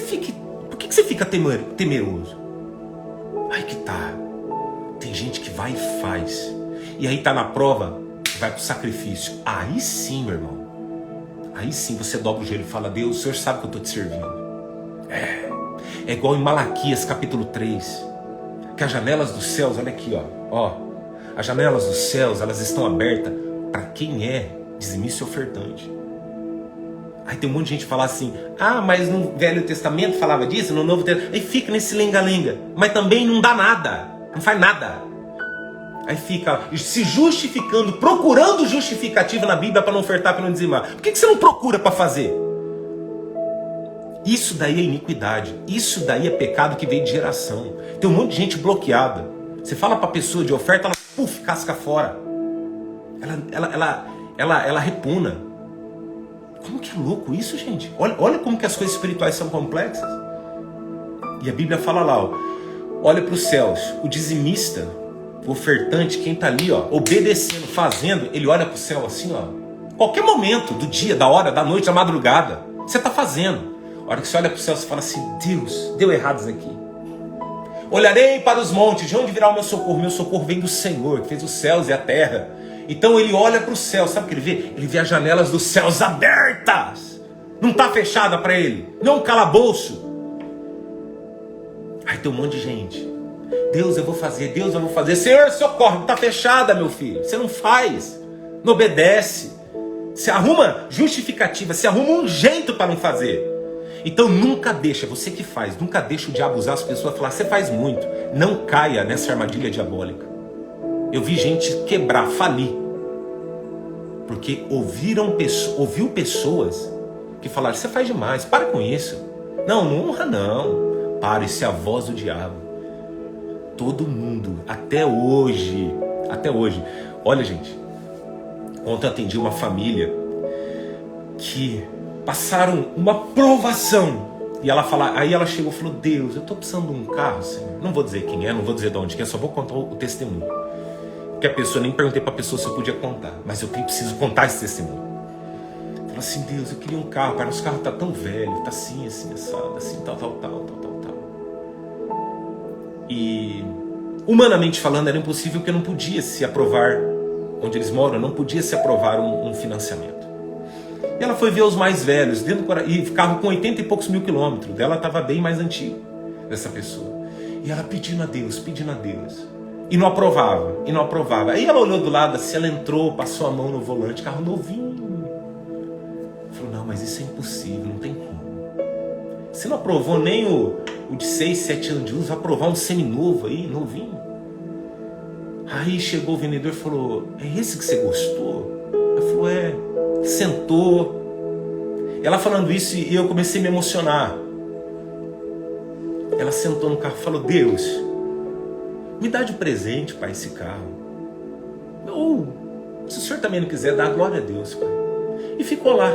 fica temeroso? Aí que tá. Tem gente que vai e faz. E aí tá na prova, vai pro sacrifício. Aí sim, meu irmão. Aí sim você dobra o joelho e fala: Deus, o Senhor sabe que eu estou te servindo. É igual em Malaquias capítulo 3. Que as janelas dos céus, olha aqui, ó. As janelas dos céus, elas estão abertas para quem é dizimista e ofertante. Aí tem um monte de gente que fala assim: mas no Velho Testamento falava disso, no Novo Testamento. Aí fica nesse lenga-lenga. Mas também não dá nada. Não faz nada. Aí fica se justificando, procurando justificativa na Bíblia para não ofertar, para não dizimar. Por que você não procura para fazer? Isso daí é iniquidade. Isso daí é pecado que veio de geração. Tem um monte de gente bloqueada. Você fala para a pessoa de oferta, ela casca fora. Ela repuna. Como que é louco isso, gente? Olha como que as coisas espirituais são complexas. E a Bíblia fala lá, olha para os céus, o dizimista, o ofertante, quem está ali, obedecendo, fazendo, ele olha para o céu assim, qualquer momento do dia, da hora, da noite, da madrugada, você está fazendo. A hora que você olha para o céu, você fala assim: Deus, deu errado isso aqui. Olharei para os montes, de onde virá o meu socorro? Meu socorro vem do Senhor, que fez os céus e a terra. Então ele olha para o céu, sabe o que ele vê? Ele vê as janelas dos céus abertas. Não está fechada para ele, não é um calabouço. Aí tem um monte de gente: Deus, eu vou fazer, Deus, eu vou fazer. Senhor, socorre, está fechada, meu filho. Você não faz, não obedece. Você arruma justificativa, você arruma um jeito para não fazer. Então nunca deixa, você que faz, nunca deixa o diabo usar as pessoas e falar: você faz muito. Não caia nessa armadilha diabólica. Eu vi gente quebrar, falir, porque ouviu pessoas que falaram: você faz demais, para com isso. Não honra não. Para, isso é a voz do diabo. Todo mundo, até hoje. Olha, gente, ontem eu atendi uma família que passaram uma provação. E aí ela chegou e falou: Deus, eu estou precisando de um carro, Senhor. Não vou dizer quem é, não vou dizer de onde que é, só vou contar o testemunho. Porque a pessoa, nem perguntei para a pessoa se eu podia contar, mas eu preciso contar esse testemunho. Falou assim: Deus, eu queria um carro, pai, nosso carro está tão velho, está assim, assado, assim, tal. E humanamente falando era impossível, porque não podia se aprovar, onde eles moram, não podia se aprovar um financiamento. E ela foi ver os mais velhos, e carro com 80 e poucos mil quilômetros, dela estava bem mais antigo, dessa pessoa. E ela pedindo a Deus. E não aprovava. Aí ela olhou do lado assim, ela entrou, passou a mão no volante, carro novinho. Falou: não, mas isso é impossível, não tem como. Você não aprovou nem o de 6, 7 anos de uso, vai aprovar um seminovo aí, novinho. Aí chegou o vendedor e falou: é esse que você gostou? Ela falou: é. Sentou. Ela falando isso, e eu comecei a me emocionar. Ela sentou no carro e falou: Deus, me dá de presente, pai, esse carro. Ou, se o senhor também não quiser, dá glória a Deus, pai. E ficou lá.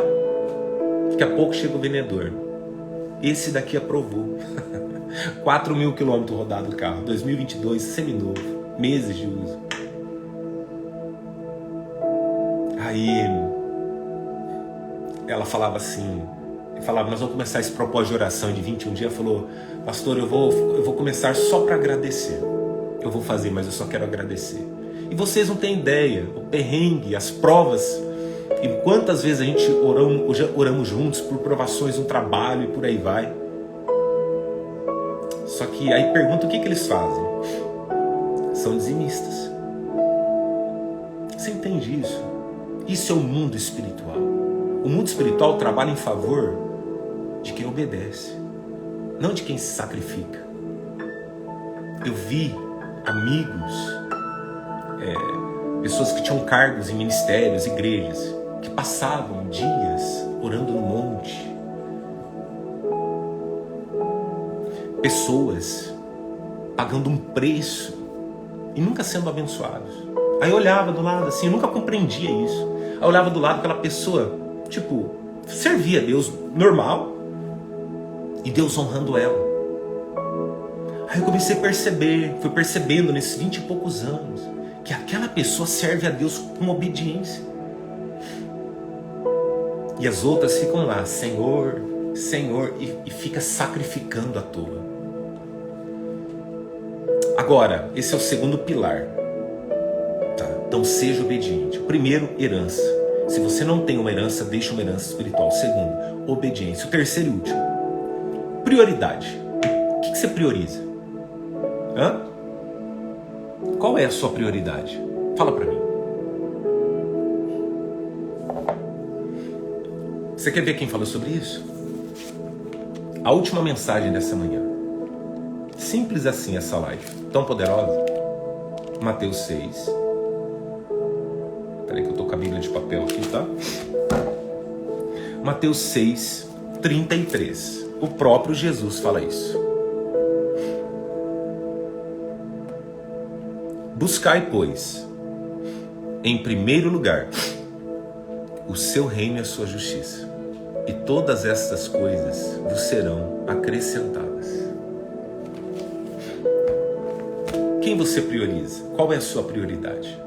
Daqui a pouco chega o vendedor. Esse daqui aprovou. 4 mil quilômetros rodado o carro. 2022, seminovo. Meses de uso. Aí ela falava assim, nós vamos começar esse propósito de oração de 21 dias. Ela falou: pastor, eu vou começar só para agradecer. Eu vou fazer, mas eu só quero agradecer. E vocês não têm ideia, o perrengue, as provas, e quantas vezes a gente oramos juntos por provações no trabalho e por aí vai. Só que aí pergunta: o que eles fazem? São dizimistas. Você entende isso? Isso é o mundo espiritual. O mundo espiritual trabalha em favor de quem obedece, não de quem se sacrifica. Eu vi amigos, pessoas que tinham cargos em ministérios, igrejas, que passavam dias orando no monte. Pessoas pagando um preço e nunca sendo abençoados. Aí eu olhava do lado assim, eu nunca compreendia isso. Aí eu olhava do lado, aquela pessoa, servia a Deus normal, e Deus honrando ela. Aí eu comecei a perceber, fui percebendo nesses 20 e poucos anos, que aquela pessoa serve a Deus com obediência. E as outras ficam lá: Senhor, Senhor, e fica sacrificando à toa. Agora, esse é o segundo pilar. Tá? Então seja obediente. O primeiro, herança. Se você não tem uma herança, deixa uma herança espiritual. O segundo, obediência. O terceiro e último, prioridade. O que você prioriza? Hã? Qual é a sua prioridade? Fala pra mim. Você quer ver quem falou sobre isso? A última mensagem dessa manhã. Simples assim essa live. Tão poderosa. Mateus 6. Peraí que eu tô com a Bíblia de papel aqui, tá? Mateus 6, 33. O próprio Jesus fala isso. Buscai, pois, em primeiro lugar, o seu reino e a sua justiça, e todas essas coisas vos serão acrescentadas. Quem você prioriza? Qual é a sua prioridade?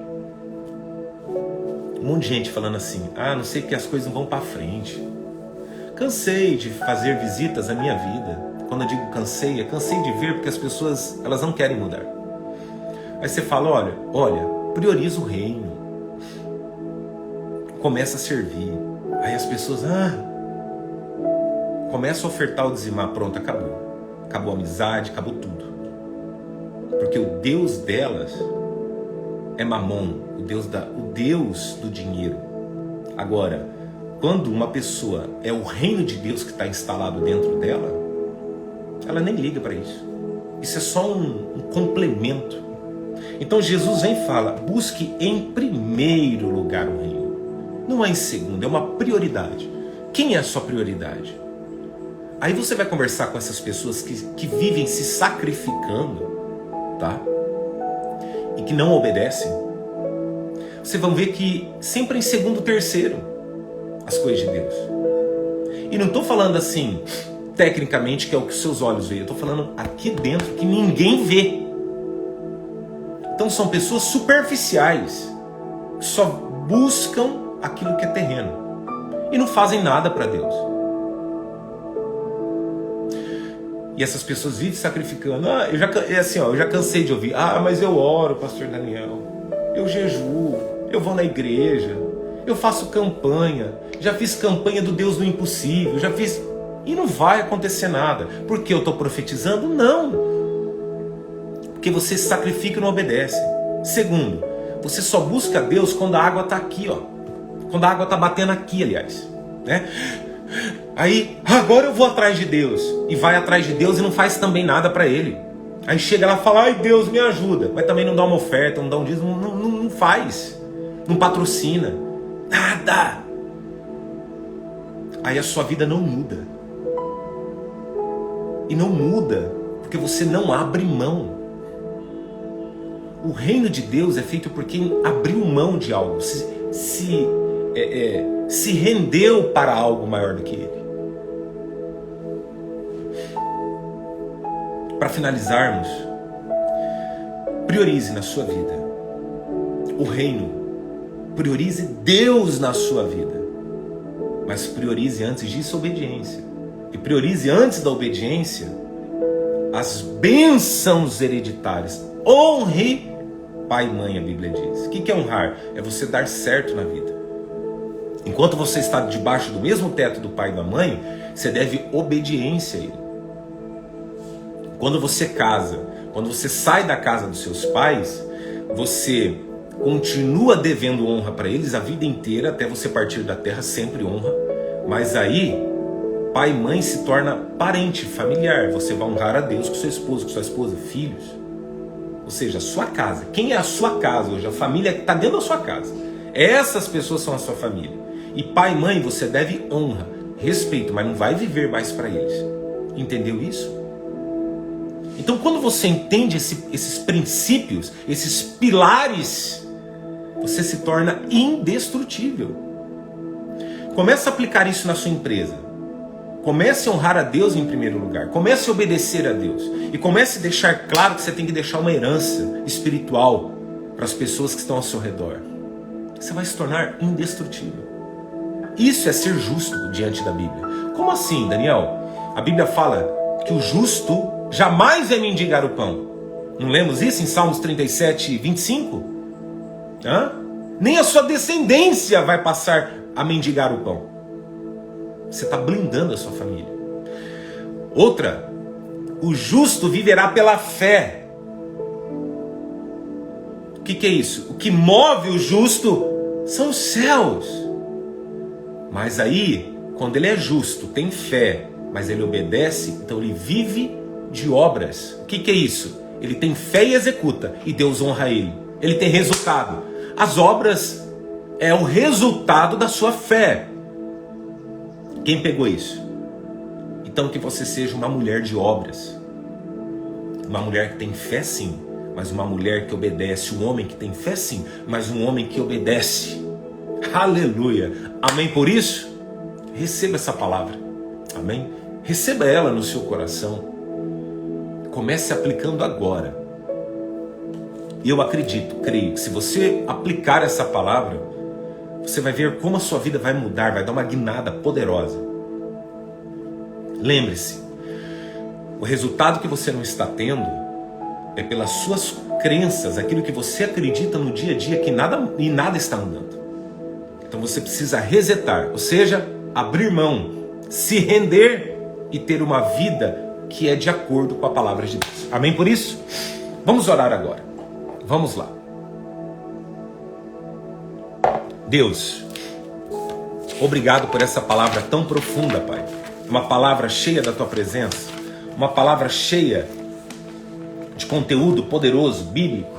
Um monte de gente falando assim, não sei que as coisas não vão para frente. Cansei de fazer visitas à minha vida. Quando eu digo cansei, cansei de ver porque as pessoas, elas não querem mudar. Aí você fala, olha, prioriza o reino. Começa a servir. Aí as pessoas, começa a ofertar o dizimar, pronto, acabou. Acabou a amizade, acabou tudo. Porque o Deus delas é Mamon, o Deus do dinheiro. Agora, quando uma pessoa é o reino de Deus que está instalado dentro dela, ela nem liga para isso. Isso é só um complemento. Então Jesus vem e fala, busque em primeiro lugar o reino. Não é em segundo, é uma prioridade. Quem é a sua prioridade? Aí você vai conversar com essas pessoas que vivem se sacrificando, tá? E que não obedecem. Vocês vão ver que sempre em segundo, terceiro, as coisas de Deus. E não estou falando assim, tecnicamente, que é o que seus olhos veem. Eu estou falando aqui dentro que ninguém vê. Então são pessoas superficiais, que só buscam aquilo que é terreno e não fazem nada para Deus. E essas pessoas vivem sacrificando. Eu já cansei de ouvir. Mas eu oro, pastor Daniel. Eu jejuo, eu vou na igreja, eu faço campanha, já fiz campanha do Deus do impossível, já fiz... E não vai acontecer nada. Por que eu estou profetizando? Não. Porque você se sacrifica e não obedece. Segundo, você só busca Deus quando a água está aqui, ó. Quando a água está batendo aqui, aliás, né? Aí, agora eu vou atrás de Deus. E vai atrás de Deus e não faz também nada para Ele. Aí chega lá e fala, Deus me ajuda. Mas também não dá uma oferta, não dá um dízimo, não faz. Não patrocina. Nada. Aí a sua vida não muda. E não muda porque você não abre mão. O reino de Deus é feito por quem abriu mão de algo. Se rendeu para algo maior do que ele. Para finalizarmos, priorize na sua vida o reino, priorize Deus na sua vida, mas priorize antes disso a obediência, e priorize antes da obediência as bênçãos hereditárias. Honre pai e mãe, a Bíblia diz. O que é honrar? É você dar certo na vida. Enquanto você está debaixo do mesmo teto do pai e da mãe, você deve obediência a ele. Quando você casa, quando você sai da casa dos seus pais, você continua devendo honra para eles a vida inteira, até você partir da terra, sempre honra. Mas aí, pai e mãe se torna parente, familiar. Você vai honrar a Deus com seu esposo, com sua esposa, filhos. Ou seja, a sua casa. Quem é a sua casa hoje? A família que está dentro da sua casa. Essas pessoas são a sua família. E pai e mãe, você deve honra, respeito, mas não vai viver mais para eles. Entendeu isso? Então, quando você entende esses princípios, esses pilares, você se torna indestrutível. Comece a aplicar isso na sua empresa. Comece a honrar a Deus em primeiro lugar. Comece a obedecer a Deus. E comece a deixar claro que você tem que deixar uma herança espiritual para as pessoas que estão ao seu redor. Você vai se tornar indestrutível. Isso é ser justo diante da Bíblia. Como assim, Daniel? A Bíblia fala que o justo jamais vai mendigar o pão. Não lemos isso em Salmos 37, 25? Nem a sua descendência vai passar a mendigar o pão. Você está blindando a sua família. Outra, o justo viverá pela fé. O que é isso? O que move o justo são os céus. Mas aí, quando ele é justo, tem fé, mas ele obedece, então ele vive de obras. O que é isso? Ele tem fé e executa, e Deus honra ele. Ele tem resultado. As obras é o resultado da sua fé. Quem pegou isso? Então que você seja uma mulher de obras. Uma mulher que tem fé sim, mas uma mulher que obedece. Um homem que tem fé sim, mas um homem que obedece. Aleluia. Amém por isso? Receba essa palavra. Amém? Receba ela no seu coração. Comece aplicando agora. E eu acredito, creio, que se você aplicar essa palavra, você vai ver como a sua vida vai mudar, vai dar uma guinada poderosa. Lembre-se, o resultado que você não está tendo é pelas suas crenças, aquilo que você acredita no dia a dia, que nada está mudando. Então você precisa resetar, ou seja, abrir mão, se render e ter uma vida que é de acordo com a palavra de Deus. Amém por isso? Vamos orar agora. Vamos lá. Deus, obrigado por essa palavra tão profunda, Pai. Uma palavra cheia da Tua presença. Uma palavra cheia de conteúdo poderoso, bíblico.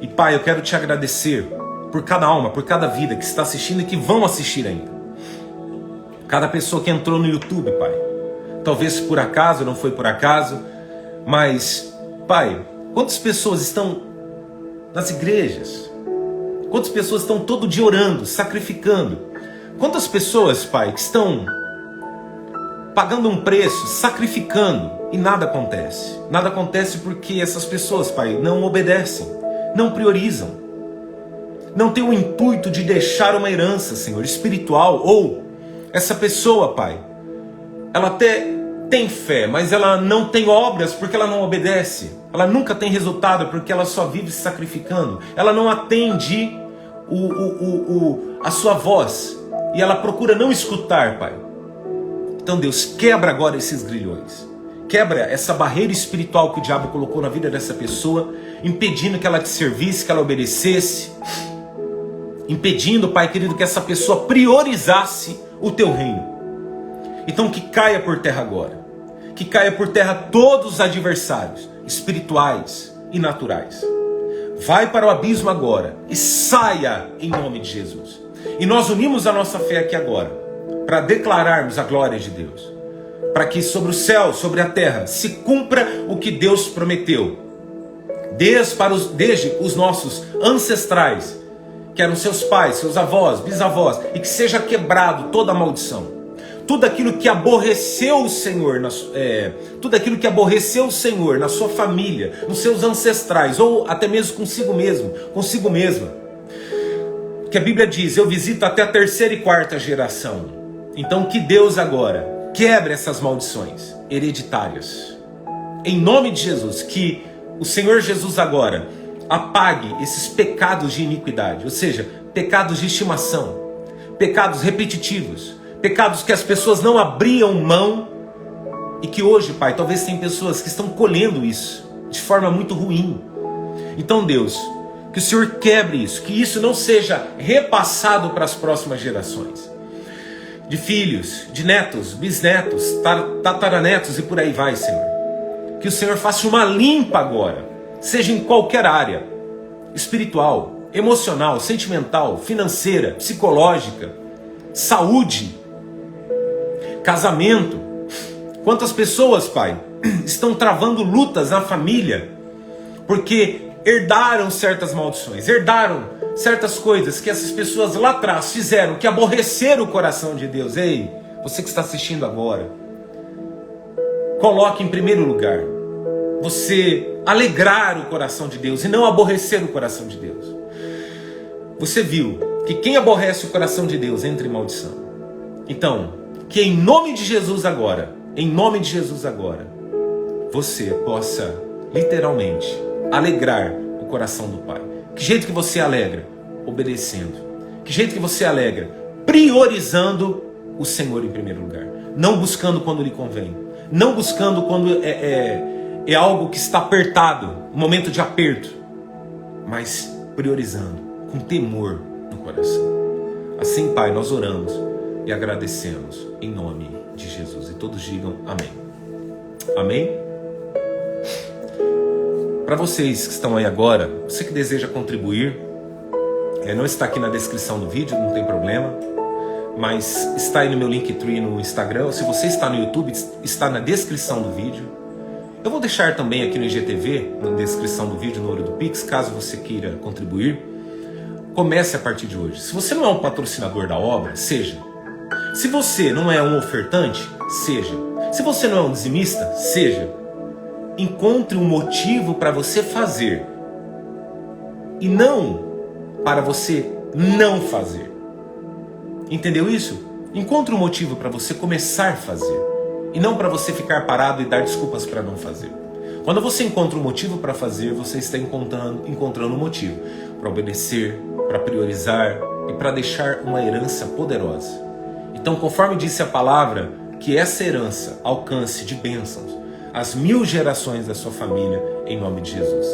E Pai, eu quero Te agradecer por cada alma, por cada vida que está assistindo e que vão assistir ainda. Cada pessoa que entrou no YouTube, Pai. Talvez por acaso, não foi por acaso, mas, Pai, quantas pessoas estão nas igrejas? Quantas pessoas estão todo dia orando, sacrificando? Quantas pessoas, Pai, que estão pagando um preço, sacrificando e nada acontece? Nada acontece porque essas pessoas, Pai, não obedecem, não priorizam, não têm o intuito de deixar uma herança, Senhor, espiritual. Ou essa pessoa, Pai, ela até tem fé, mas ela não tem obras porque ela não obedece. Ela nunca tem resultado porque ela só vive se sacrificando. Ela não atende a sua voz e ela procura não escutar, Pai. Então, Deus, quebra agora esses grilhões. Quebra essa barreira espiritual que o diabo colocou na vida dessa pessoa, impedindo que ela te servisse, que ela obedecesse. Impedindo, Pai querido, que essa pessoa priorizasse o Teu reino. Então que caia por terra agora. Que caia por terra todos os adversários, espirituais e naturais. Vai para o abismo agora e saia em nome de Jesus. E nós unimos a nossa fé aqui agora, para declararmos a glória de Deus. Para que sobre o céu, sobre a terra, se cumpra o que Deus prometeu. Desde os nossos ancestrais, que eram seus pais, seus avós, bisavós, e que seja quebrado toda a maldição. Tudo aquilo que aborreceu o Senhor, tudo aquilo que aborreceu o Senhor na sua família, nos seus ancestrais, ou até mesmo consigo mesmo, consigo mesma. Que a Bíblia diz, eu visito até a 3ª e 4ª geração. Então que Deus agora quebre essas maldições hereditárias. Em nome de Jesus, que o Senhor Jesus agora apague esses pecados de iniquidade, ou seja, pecados de estimação, pecados repetitivos, pecados que as pessoas não abriam mão e que hoje, Pai, talvez tem pessoas que estão colhendo isso de forma muito ruim. Então, Deus, que o Senhor quebre isso, que isso não seja repassado para as próximas gerações. De filhos, de netos, bisnetos, tataranetos e por aí vai, Senhor. Que o Senhor faça uma limpa agora, seja em qualquer área, espiritual, emocional, sentimental, financeira, psicológica, saúde, casamento. Quantas pessoas, Pai, estão travando lutas na família porque herdaram certas maldições, herdaram certas coisas que essas pessoas lá atrás fizeram, que aborreceram o coração de Deus. Ei, você que está assistindo agora, coloque em primeiro lugar você alegrar o coração de Deus e não aborrecer o coração de Deus. Você viu que quem aborrece o coração de Deus entra em maldição. Então, que em nome de Jesus agora, você possa literalmente alegrar o coração do Pai. Que jeito que você alegra? Obedecendo. Que jeito que você alegra? Priorizando o Senhor em primeiro lugar. Não buscando quando lhe convém. Não buscando quando é algo que está apertado, um momento de aperto. Mas priorizando, com temor no coração. Assim, Pai, nós oramos e agradecemos em nome de Jesus. E todos digam amém. Amém? Para vocês que estão aí agora, você que deseja contribuir, não está aqui na descrição do vídeo, não tem problema, mas está aí no meu Linktree no Instagram. Se você está no YouTube, está na descrição do vídeo. Eu vou deixar também aqui no IGTV, na descrição do vídeo, no Olho do Pix, caso você queira contribuir. Comece a partir de hoje. Se você não é um patrocinador da obra, seja. Se você não é um ofertante, seja. Se você não é um dizimista, seja. Encontre um motivo para você fazer. E não para você não fazer. Entendeu isso? Encontre um motivo para você começar a fazer. E não para você ficar parado e dar desculpas para não fazer. Quando você encontra um motivo para fazer, você está encontrando um motivo para obedecer, para priorizar e para deixar uma herança poderosa. Então, conforme disse a palavra, que essa herança alcance de bênçãos as 1000 gerações da sua família, em nome de Jesus.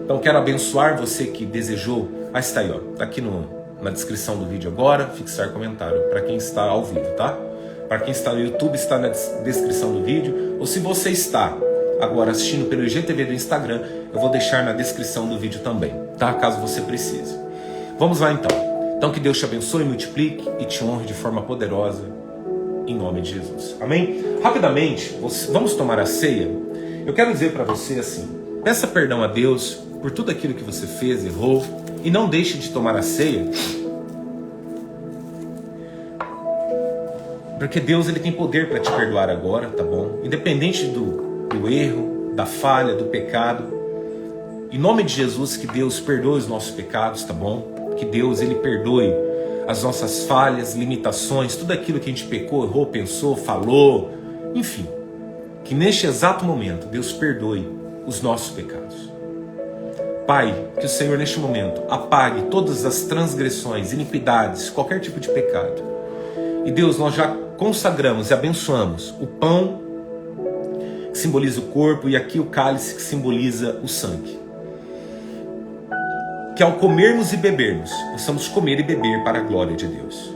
Então, quero abençoar você que desejou. Está aí, ó. Está aqui na descrição do vídeo agora, fixar comentário para quem está ao vivo, tá? Para quem está no YouTube, está na descrição do vídeo. Ou se você está agora assistindo pelo IGTV do Instagram, eu vou deixar na descrição do vídeo também, tá? Caso você precise. Vamos lá então. Então que Deus te abençoe, multiplique e te honre de forma poderosa, em nome de Jesus. Amém? Rapidamente, vamos tomar a ceia. Eu quero dizer para você assim, peça perdão a Deus por tudo aquilo que você fez, errou, e não deixe de tomar a ceia, porque Deus ele tem poder para te perdoar agora, tá bom? Independente do erro, da falha, do pecado. Em nome de Jesus, que Deus perdoe os nossos pecados, tá bom? Que Deus ele perdoe as nossas falhas, limitações, tudo aquilo que a gente pecou, errou, pensou, falou, enfim. Que neste exato momento Deus perdoe os nossos pecados. Pai, que o Senhor neste momento apague todas as transgressões, iniquidades, qualquer tipo de pecado. E Deus, nós já consagramos e abençoamos o pão que simboliza o corpo e aqui o cálice que simboliza o sangue. Que ao comermos e bebermos, possamos comer e beber para a glória de Deus.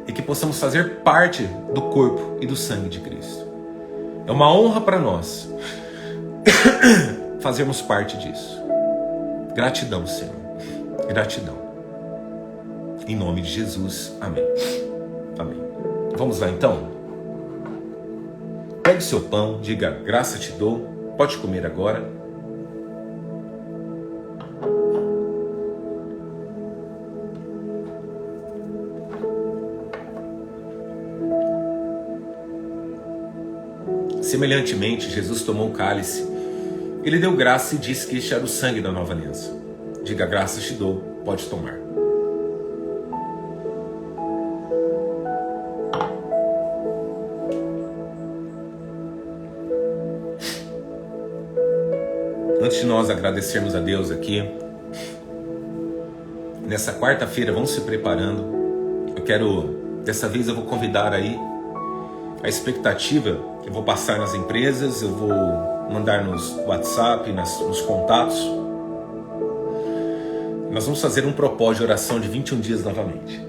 E que possamos fazer parte do corpo e do sangue de Cristo. É uma honra para nós fazermos parte disso. Gratidão, Senhor. Gratidão. Em nome de Jesus. Amém. Amém. Vamos lá então? Pegue o seu pão, diga, graça te dou. Pode comer agora. Semelhantemente, Jesus tomou o cálice, ele deu graça e disse que este era o sangue da nova aliança. Diga, graça te dou, pode tomar. Antes de nós agradecermos a Deus aqui, nessa quarta-feira, vamos se preparando. Dessa vez eu vou convidar aí a expectativa que eu vou passar nas empresas, eu vou mandar nos WhatsApp, nos contatos. Nós vamos fazer um propósito de oração de 21 dias novamente.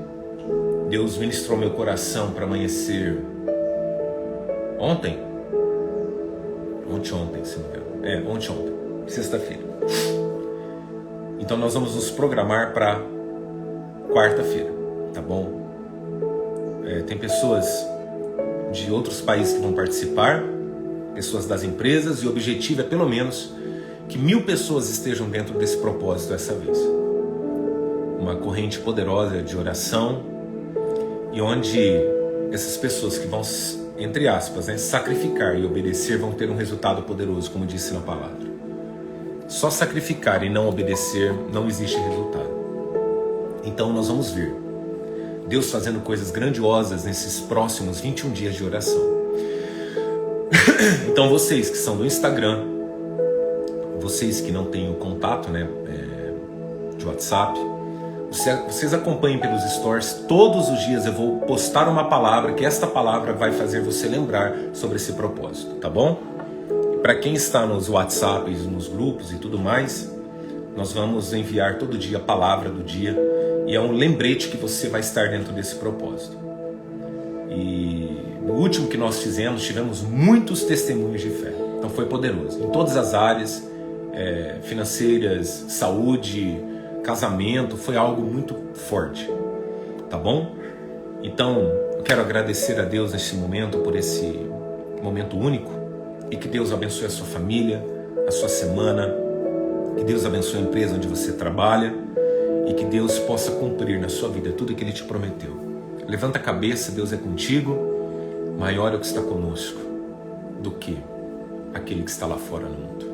Deus ministrou meu coração para amanhecer ontem, se não me engano. Ontem, sexta-feira. Então nós vamos nos programar para quarta-feira, tá bom? Tem pessoas de outros países que vão participar, pessoas das empresas, e o objetivo é pelo menos que 1000 pessoas estejam dentro desse propósito dessa vez. Uma corrente poderosa de oração, e onde essas pessoas que vão, entre aspas, sacrificar e obedecer vão ter um resultado poderoso, como disse na palavra. Só sacrificar e não obedecer não existe resultado. Então nós vamos ver Deus fazendo coisas grandiosas nesses próximos 21 dias de oração. Então vocês que são do Instagram, vocês que não têm o contato, né, de WhatsApp, vocês acompanhem pelos stories. Todos os dias eu vou postar uma palavra, que esta palavra vai fazer você lembrar sobre esse propósito, tá bom? Para quem está nos WhatsApps, nos grupos e tudo mais, nós vamos enviar todo dia a palavra do dia, e é um lembrete que você vai estar dentro desse propósito. E no último que nós fizemos, tivemos muitos testemunhos de fé, então foi poderoso, em todas as áreas, financeiras, saúde, casamento, foi algo muito forte, tá bom? Então, eu quero agradecer a Deus nesse momento, por esse momento único, e que Deus abençoe a sua família, a sua semana, que Deus abençoe a empresa onde você trabalha, e que Deus possa cumprir na sua vida tudo o que Ele te prometeu. Levanta a cabeça, Deus é contigo, maior é o que está conosco do que aquele que está lá fora no mundo.